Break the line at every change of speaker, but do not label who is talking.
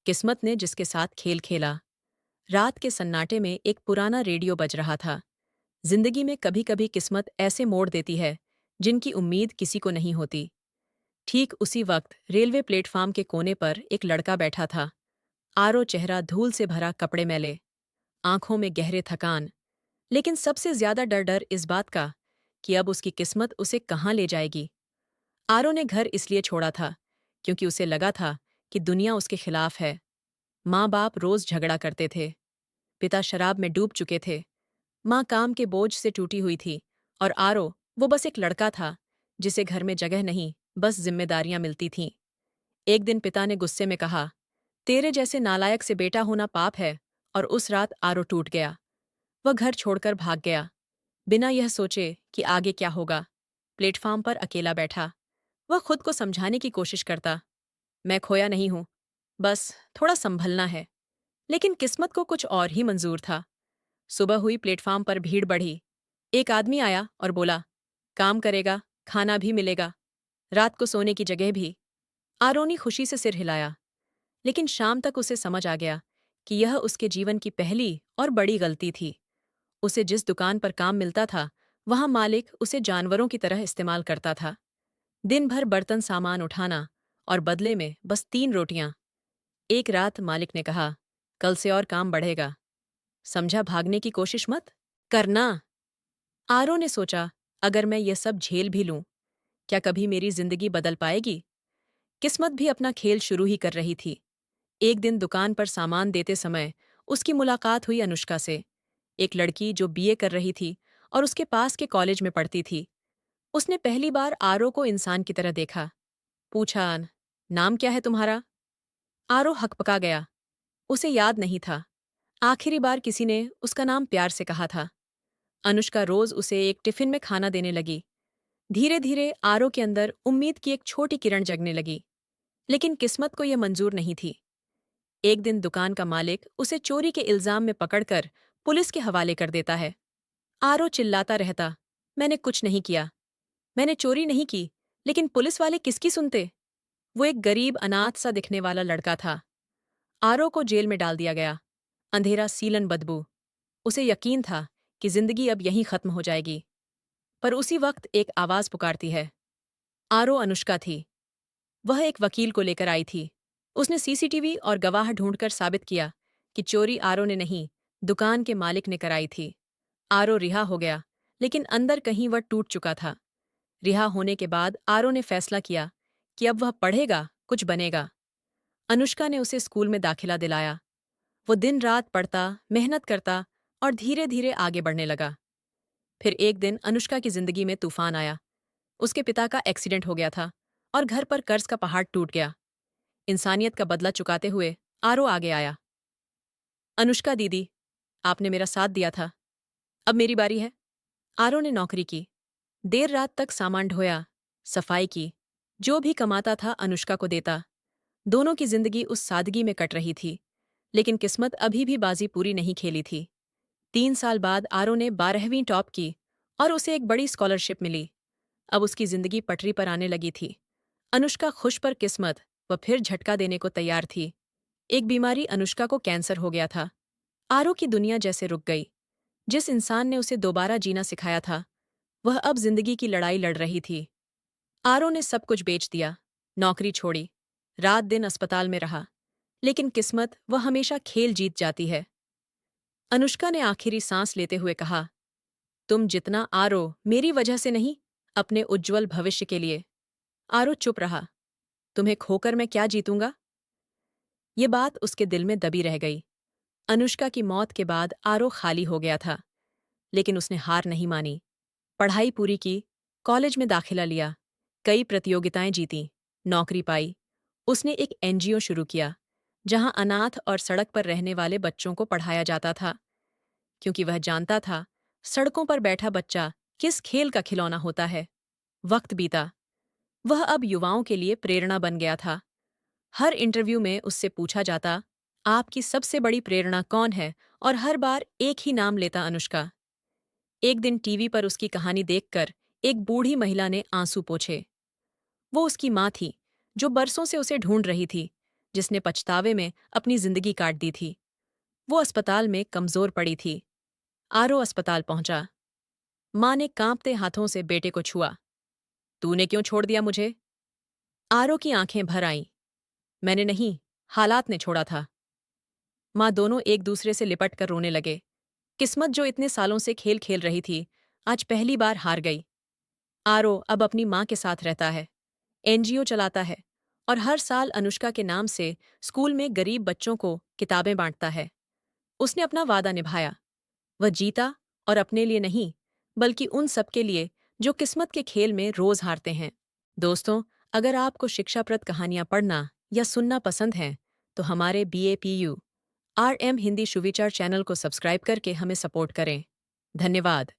किस्मत ने जिसके साथ खेल खेला। रात के सन्नाटे में एक पुराना रेडियो बज रहा था। जिंदगी में कभी कभी किस्मत ऐसे मोड़ देती है जिनकी उम्मीद किसी को नहीं होती। ठीक उसी वक्त रेलवे प्लेटफार्म के कोने पर एक लड़का बैठा था। आरो चेहरा धूल से भरा, कपड़े मैले, आंखों में गहरे थकान, लेकिन सबसे ज्यादा डर डर इस बात का कि अब उसकी किस्मत उसे कहाँ ले जाएगी। आरो ने घर इसलिए छोड़ा था क्योंकि उसे लगा था कि दुनिया उसके खिलाफ है। माँ बाप रोज झगड़ा करते थे, पिता शराब में डूब चुके थे, माँ काम के बोझ से टूटी हुई थी, और आरो, वो बस एक लड़का था जिसे घर में जगह नहीं, बस जिम्मेदारियां मिलती थीं। एक दिन पिता ने गुस्से में कहा, तेरे जैसे नालायक से बेटा होना पाप है। और उस रात आरो टूट गया। वह घर छोड़कर भाग गया, बिना यह सोचे कि आगे क्या होगा। प्लेटफार्म पर अकेला बैठा, वह खुद को समझाने की कोशिश करता, मैं खोया नहीं हूं, बस थोड़ा संभलना है। लेकिन किस्मत को कुछ और ही मंजूर था। सुबह हुई, प्लेटफार्म पर भीड़ बढ़ी। एक आदमी आया और बोला, काम करेगा, खाना भी मिलेगा, रात को सोने की जगह भी। आरो ने खुशी से सिर हिलाया, लेकिन शाम तक उसे समझ आ गया कि यह उसके जीवन की पहली और बड़ी गलती थी। उसे जिस दुकान पर काम मिलता था, वहां मालिक उसे जानवरों की तरह इस्तेमाल करता था। दिन भर बर्तन सामान उठाना, और बदले में बस 3 रोटियां। एक रात मालिक ने कहा, कल से और काम बढ़ेगा, समझा, भागने की कोशिश मत करना। आरो ने सोचा, अगर मैं ये सब झेल भी लूं, क्या कभी मेरी जिंदगी बदल पाएगी। किस्मत भी अपना खेल शुरू ही कर रही थी। एक दिन दुकान पर सामान देते समय उसकी मुलाकात हुई अनुष्का से, एक लड़की जो बीए कर रही थी और उसके पास के कॉलेज में पढ़ती थी। उसने पहली बार आरो को इंसान की तरह देखा। पूछा, नाम क्या है तुम्हारा? आरो हकपका गया। उसे याद नहीं था आखिरी बार किसी ने उसका नाम प्यार से कहा था। अनुष्का रोज उसे एक टिफिन में खाना देने लगी। धीरे धीरे आरो के अंदर उम्मीद की एक छोटी किरण जगने लगी। लेकिन किस्मत को यह मंजूर नहीं थी। एक दिन दुकान का मालिक उसे चोरी के इल्जाम में पकड़कर पुलिस के हवाले कर देता है। आरो चिल्लाता रहता, मैंने कुछ नहीं किया, मैंने चोरी नहीं की, लेकिन पुलिस वाले किसकी सुनते। वो एक गरीब अनाथ सा दिखने वाला लड़का था। आरो को जेल में डाल दिया गया। अंधेरा, सीलन बदबू। उसे यकीन था कि जिंदगी अब यहीं खत्म हो जाएगी। पर उसी वक्त एक आवाज पुकारती है। आरो अनुष्का थी। वह एक वकील को लेकर आई थी। उसने सीसीटीवी और गवाह ढूंढकर साबित किया कि चोरी आरो ने नहीं, दुकान के मालिक ने कराई थी। आरो रिहा हो गया, लेकिन अंदर कहीं वह टूट चुका था। रिहा होने के बाद आरो ने फैसला किया कि अब वह पढ़ेगा, कुछ बनेगा। अनुष्का ने उसे स्कूल में दाखिला दिलाया। वो दिन रात पढ़ता, मेहनत करता और धीरे धीरे आगे बढ़ने लगा। फिर एक दिन अनुष्का की जिंदगी में तूफान आया। उसके पिता का एक्सीडेंट हो गया था और घर पर कर्ज का पहाड़ टूट गया। इंसानियत का बदला चुकाते हुए आरो आगे आया। अनुष्का दीदी, आपने मेरा साथ दिया था, अब मेरी बारी है। आरो ने नौकरी की, देर रात तक सामान ढोया, सफाई की, जो भी कमाता था अनुष्का को देता। दोनों की जिंदगी उस सादगी में कट रही थी। लेकिन किस्मत अभी भी बाजी पूरी नहीं खेली थी। 3 साल बाद आरो ने 12वीं टॉप की और उसे एक बड़ी स्कॉलरशिप मिली। अब उसकी जिंदगी पटरी पर आने लगी थी। अनुष्का खुश, पर किस्मत वह फिर झटका देने को तैयार थी। एक बीमारी, अनुष्का को कैंसर हो गया था। आरो की दुनिया जैसे रुक गई। जिस इंसान ने उसे दोबारा जीना सिखाया था, वह अब जिंदगी की लड़ाई लड़ रही थी। आरो ने सब कुछ बेच दिया, नौकरी छोड़ी, रात दिन अस्पताल में रहा। लेकिन किस्मत, वह हमेशा खेल जीत जाती है। अनुष्का ने आखिरी सांस लेते हुए कहा, तुम जितना आरो, मेरी वजह से नहीं, अपने उज्ज्वल भविष्य के लिए। आरो चुप रहा। तुम्हें खोकर मैं क्या जीतूंगा? ये बात उसके दिल में दबी रह गई। अनुष्का की मौत के बाद आरो खाली हो गया था। लेकिन उसने हार नहीं मानी। पढ़ाई पूरी की, कॉलेज में दाखिला लिया, कई प्रतियोगिताएं जीतीं, नौकरी पाई। उसने एक एनजीओ शुरू किया, जहां अनाथ और सड़क पर रहने वाले बच्चों को पढ़ाया जाता था। क्योंकि वह जानता था, सड़कों पर बैठा बच्चा किस खेल का खिलौना होता है। वक्त बीता। वह अब युवाओं के लिए प्रेरणा बन गया था। हर इंटरव्यू में उससे पूछा जाता, आपकी सबसे बड़ी प्रेरणा कौन है? और हर बार एक ही नाम लेता, अनुष्का। एक दिन टीवी पर उसकी कहानी देखकर एक बूढ़ी महिला ने आंसू पोंछे। वो उसकी माँ थी, जो बरसों से उसे ढूंढ रही थी, जिसने पछतावे में अपनी जिंदगी काट दी थी। वो अस्पताल में कमजोर पड़ी थी। आरो अस्पताल पहुंचा। माँ ने कांपते हाथों से बेटे को छुआ। तूने क्यों छोड़ दिया मुझे? आरो की आंखें भर आईं। मैंने नहीं, हालात ने छोड़ा था। माँ दोनों एक दूसरे से लिपट कर रोने लगे। किस्मत जो इतने सालों से खेल खेल रही थी, आज पहली बार हार गई। आरो अब अपनी माँ के साथ रहता है, एनजीओ चलाता है और हर साल अनुष्का के नाम से स्कूल में गरीब बच्चों को किताबें बांटता है। उसने अपना वादा निभाया। वह जीता, और अपने लिए नहीं, बल्कि उन सबके लिए जो किस्मत के खेल में रोज हारते हैं। दोस्तों, अगर आपको शिक्षाप्रद कहानियां पढ़ना या सुनना पसंद हैं, तो हमारे BAPU RM हिंदी सुविचार चैनल को सब्सक्राइब करके हमें सपोर्ट करें। धन्यवाद।